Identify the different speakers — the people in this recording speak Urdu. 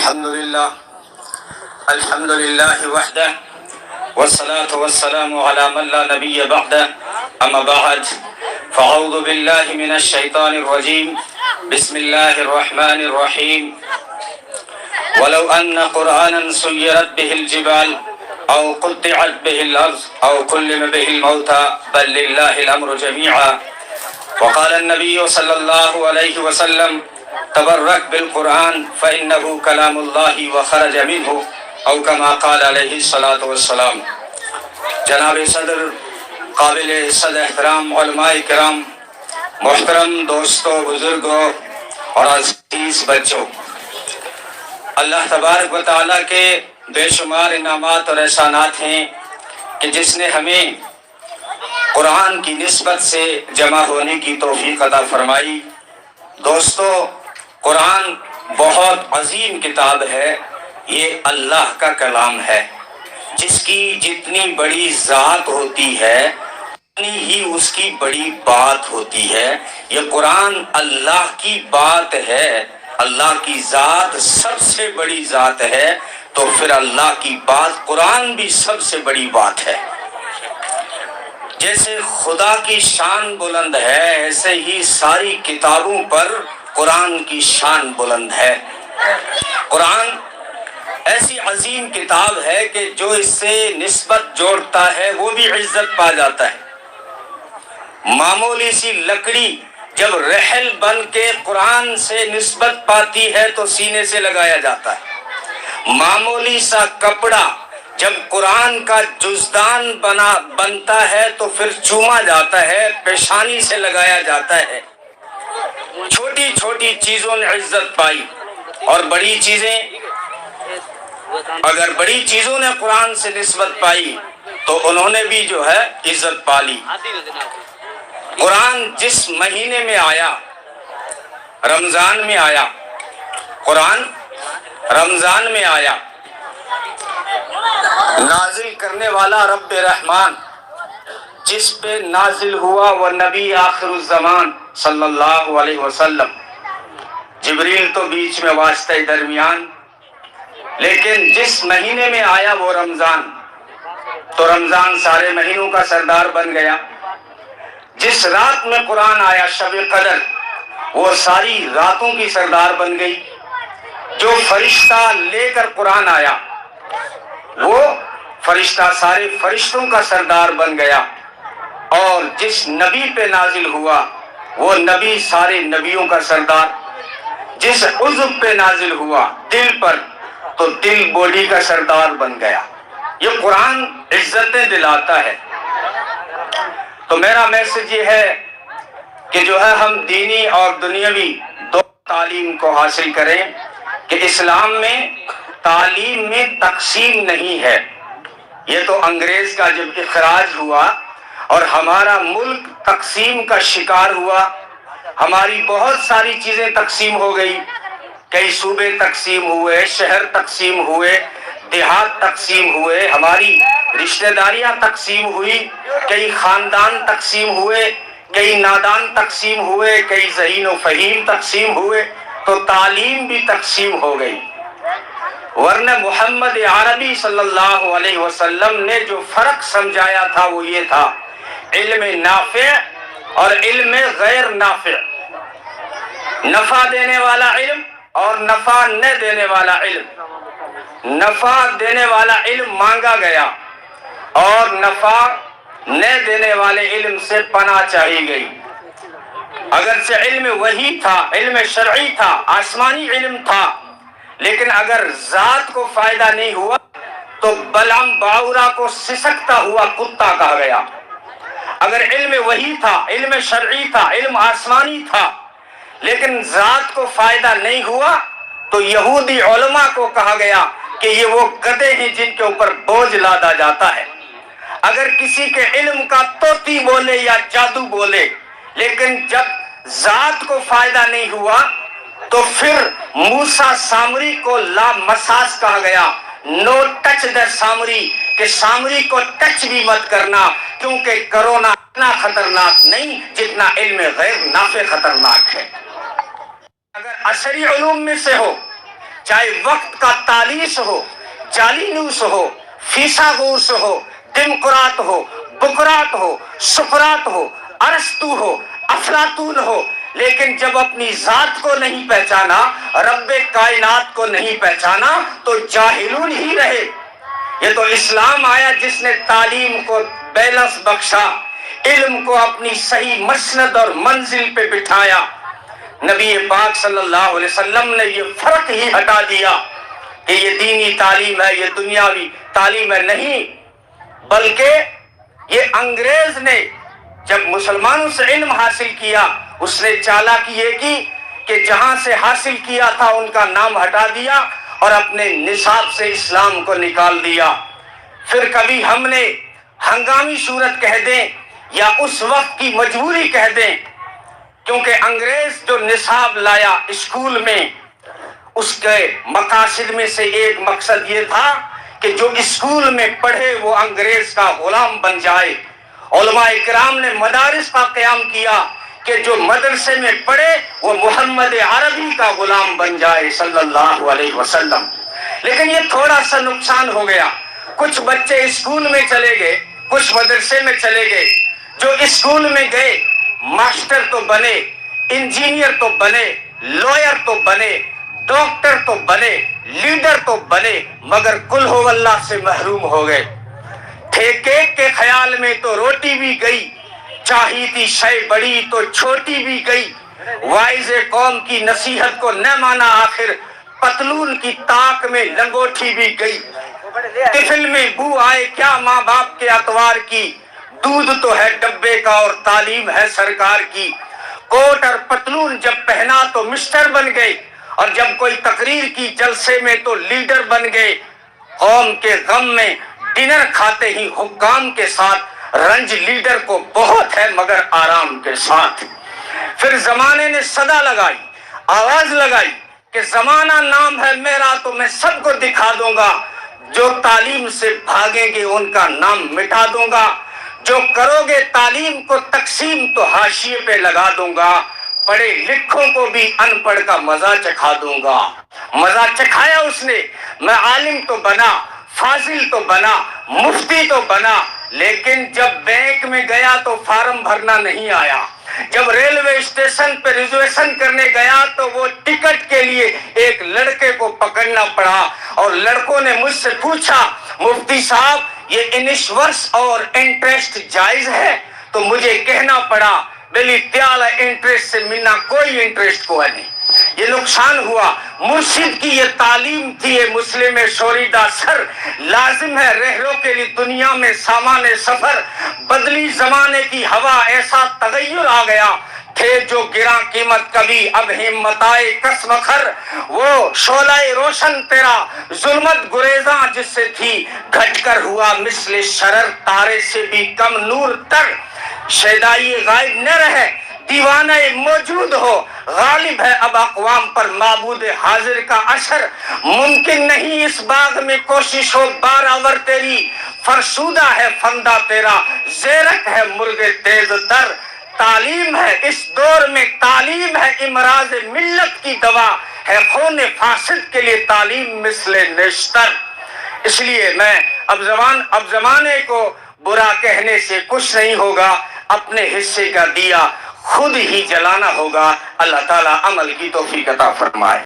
Speaker 1: الحمد لله وحده والصلاة والسلام على من لا نبي بعده أما بعد فأعوذ بالله من الشيطان الرجيم بسم الله الرحمن الرحيم ولو أن قرآنا سيرت به الجبال أو قطعت به الأرض أو كلم به الموتى بل لله الأمر جميعا وقال النبي صلى الله عليه وسلم تبرك بالقرآن فإنه كلام الله وخرج منه او كما قال علیہ الصلاۃ والسلام۔ جناب صدر، قابل صد احترام علماء کرام، محترم دوستوں، بزرگوں اور عزیز بچوں، اللہ تبارک و تعالیٰ کے بے شمار انعامات اور احسانات ہیں کہ جس نے ہمیں قرآن کی نسبت سے جمع ہونے کی توفیق عطا فرمائی۔ دوستو، قرآن بہت عظیم کتاب ہے، یہ اللہ کا کلام ہے، جس کی جتنی بڑی ذات ہوتی ہے اتنی ہی اس کی بڑی بات ہوتی ہے۔ یہ قرآن اللہ کی بات ہے، اللہ کی ذات سب سے بڑی ذات ہے، تو پھر اللہ کی بات قرآن بھی سب سے بڑی بات ہے۔ جیسے خدا کی شان بلند ہے، ایسے ہی ساری کتابوں پر قرآن کی شان بلند ہے۔ قرآن ایسی عظیم کتاب ہے کہ جو اس سے نسبت جوڑتا ہے وہ بھی عزت پا جاتا ہے۔ معمولی سی لکڑی جب رحل بن کے قرآن سے نسبت پاتی ہے تو سینے سے لگایا جاتا ہے۔ معمولی سا کپڑا جب قرآن کا جزدان بنتا ہے تو پھر چوما جاتا ہے، پیشانی سے لگایا جاتا ہے۔ چھوٹی چھوٹی چیزوں نے عزت پائی، اور بڑی چیزیں، اگر بڑی چیزوں نے قرآن سے نسبت پائی تو انہوں نے بھی جو ہے عزت پا لی۔ قرآن جس مہینے میں آیا، رمضان میں آیا، قرآن رمضان میں آیا، نازل کرنے والا رب رحمان جس پہ نازل ہوا وہ نبی آخر الزمان صلی اللہ علیہ وسلم، جبریل تو بیچ میں واسطہ درمیان، لیکن جس مہینے میں آیا وہ رمضان، تو رمضان سارے مہینوں کا سردار بن گیا۔ جس رات میں قرآن آیا، شب قدر، وہ ساری راتوں کی سردار بن گئی۔ جو فرشتہ لے کر قرآن آیا وہ فرشتہ سارے فرشتوں کا سردار بن گیا، اور جس نبی پہ نازل ہوا وہ نبی سارے نبیوں کا سردار۔ جس عضو پہ نازل ہوا، دل پر، تو دل بوڈی کا سردار بن گیا۔ یہ قرآن عزتیں دلاتا ہے۔ تو میرا میسج یہ ہے کہ جو ہے ہم دینی اور دنیاوی دو تعلیم کو حاصل کریں، کہ اسلام میں تعلیم میں تقسیم نہیں ہے۔ یہ تو انگریز کا جب اخراج ہوا اور ہمارا ملک تقسیم کا شکار ہوا، ہماری بہت ساری چیزیں تقسیم ہو گئی، کئی صوبے تقسیم ہوئے، شہر تقسیم ہوئے، دیہات تقسیم ہوئے، ہماری رشتہ داریاں تقسیم ہوئی، کئی خاندان تقسیم ہوئے، کئی نادان تقسیم ہوئے، کئی ذہین و فہیم تقسیم ہوئے، تو تعلیم بھی تقسیم ہو گئی۔ ورنہ محمد عربی صلی اللہ علیہ وسلم نے جو فرق سمجھایا تھا وہ یہ تھا، علم نافع اور علم غیر نافع، نفع دینے والا علم اور نفع نہ دینے والا علم۔ نفع دینے والا علم مانگا گیا اور نفع نہ دینے والے علم سے پناہ چاہی گئی۔ اگرچہ علم وحی تھا، علم شرعی تھا، آسمانی علم تھا، لیکن اگر ذات کو فائدہ نہیں ہوا تو بلعم باورا کو سسکتا ہوا کتا کہا گیا۔ اگر علم وحی تھا، علم شرعی تھا، علم آسمانی تھا، لیکن ذات کو فائدہ نہیں ہوا تو یہودی علماء کو کہا گیا کہ یہ وہ گدھے ہیں جن کے اوپر بوجھ لادا جاتا ہے۔ اگر کسی کے علم کا طوطی بولے یا جادو بولے، لیکن جب ذات کو فائدہ نہیں ہوا تو پھر موسیٰ سامری کو لا مساس کہا گیا، نو ٹچ دا سامری، کہ سامری کو ٹچ بھی مت کرنا، کیونکہ کرونا اتنا خطرناک نہیں جتنا علم غیر نافع خطرناک ہے۔ اگر عصری علوم میں سے ہو چاہے وقت کا تالیس ہو، جالینوس ہو، فیثاغورس ہو، دمقراط ہو، بقراط ہو، سقراط ہو، ارسطو ہو، افلاطون ہو، لیکن جب اپنی ذات کو نہیں پہچانا، رب کائنات کو نہیں پہچانا، تو جاہلون ہی رہے۔ یہ تو اسلام آیا جس نے تعلیم کو بیلنس بخشا، علم کو اپنی صحیح مسند اور منزل پہ بٹھایا۔ نبی پاک صلی اللہ علیہ وسلم نے یہ فرق ہی ہٹا دیا کہ یہ دینی تعلیم ہے، یہ دنیاوی تعلیم ہے، نہیں، بلکہ یہ انگریز نے جب مسلمانوں سے علم حاصل کیا، اس نے چالاکی یہ کی کہ جہاں سے حاصل کیا تھا ان کا نام ہٹا دیا اور اپنے نصاب سے اسلام کو نکال دیا۔ پھر کبھی ہم نے ہنگامی صورت کہہ دیں یا اس وقت کی مجبوری کہہ دیں، کیونکہ انگریز جو نصاب لایا اسکول میں، اس کے مقاصد میں سے ایک مقصد یہ تھا کہ جو اسکول میں پڑھے وہ انگریز کا غلام بن جائے۔ علماء اکرام نے مدارس کا قیام کیا کہ جو مدرسے میں پڑھے وہ محمد عربی کا غلام بن جائے صلی اللہ علیہ وسلم۔ لیکن یہ تھوڑا سا نقصان ہو گیا، کچھ بچے اسکول میں چلے گئے، کچھ مدرسے میں چلے گئے، جو اسکول میں گئے ماسٹر تو بنے، انجینئر تو بنے، لوئر تو بنے، ڈاکٹر تو بنے، لیڈر تو بنے، مگر کل ہو اللہ سے محروم ہو گئے۔ ٹھیکے کے خیال میں تو روٹی بھی گئی، چاہی تھی شے بڑی تو چھوٹی بھی گئی، وائز قوم کی نصیحت کو نہ مانا، آخر پتلون کی تاک میں لنگوٹی بھی گئی۔ طفل میں بو آئے کیا ماں باپ کے اتوار کی، دودھ تو ہے ڈبے کا اور تعلیم ہے سرکار کی۔ کوٹ اور پتلون جب پہنا تو مسٹر بن گئے، اور جب کوئی تقریر کی جلسے میں تو لیڈر بن گئے۔ قوم کے غم میں ڈنر کھاتے ہی حکام کے ساتھ، رنج لیڈر کو بہت ہے مگر آرام کے ساتھ۔ پھر زمانے نے صدا لگائی، آواز لگائی کہ زمانہ نام ہے میرا تو میں سب کو دکھا دوں گا، جو تعلیم سے بھاگیں گے ان کا نام مٹا دوں گا، جو کرو گے تعلیم کو تقسیم تو حاشیے پہ لگا دوں گا، پڑھے لکھوں کو بھی ان پڑھ کا مزہ چکھا دوں گا۔ مزہ چکھایا اس نے، میں عالم تو بنا، فاضل تو بنا، مفتی تو بنا، لیکن جب بینک میں گیا تو فارم بھرنا نہیں آیا، جب ریلوے اسٹیشن پہ ریزرویشن کرنے گیا تو وہ ٹکٹ کے لیے ایک لڑکے کو پکڑنا پڑا، اور لڑکوں نے مجھ سے پوچھا مفتی صاحب یہ انشورس اور انٹرسٹ جائز ہے؟ تو مجھے کہنا پڑا بلی تیالہ انٹرسٹ سے ملنا کوئی انٹرسٹ کو ہے نہیں۔ یہ نقصان ہوا۔ مرشد کی یہ تعلیم تھی، یہ مسلم شوریدہ سر، لازم ہے رہرو کے لیے دنیا میں سامان سفر، بدلی زمانے کی ہوا ایسا تغیر آ گیا، تھے جو گراں قیمت کبھی اب ہمت آئے کس مخر، وہ شعلہ روشن تیرا ظلمت گریزاں جس سے تھی، گھٹ کر ہوا مثل شرر تارے سے بھی کم نور تر، شیدائی غائب نہ رہے دیوانہ موجود ہو، غالب ہے اب اقوام پر معبود حاضر کا اثر، ممکن نہیں اس باغ میں کوشش ہو بارآور تیری، فرسودہ ہے فندہ تیرا، زیرک ہے مرغ تیز تر، تعلیم ہے اس دور میں، تعلیم ہے امراض ملت کی دوا، ہے خون فاسد کے لیے تعلیم مثل نشتر۔ اس لیے میں اب زمانے کو برا کہنے سے کچھ نہیں ہوگا، اپنے حصے کا دیا خود ہی جلانا ہوگا۔ اللہ تعالیٰ عمل کی توفیق عطا فرمائے۔